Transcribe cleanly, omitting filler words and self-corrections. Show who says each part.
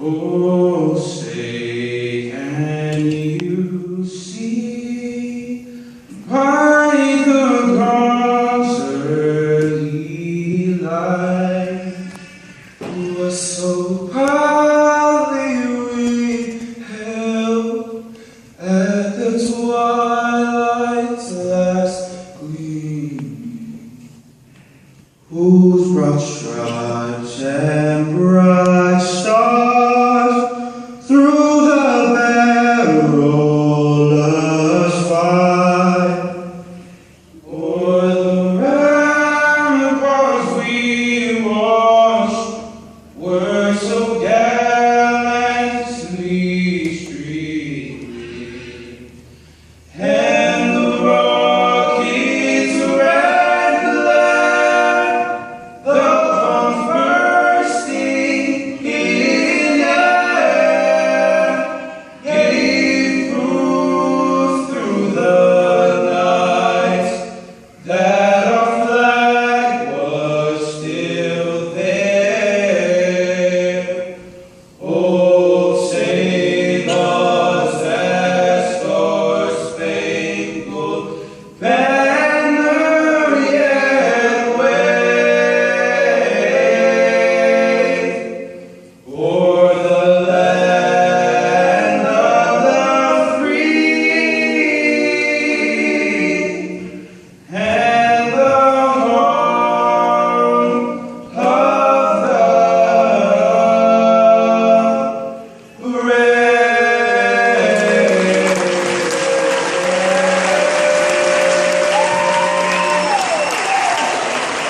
Speaker 1: Oh, say, can you see by the dawn's early light was so proudly withheld at the twilight's last gleam, whose broad stripes and bright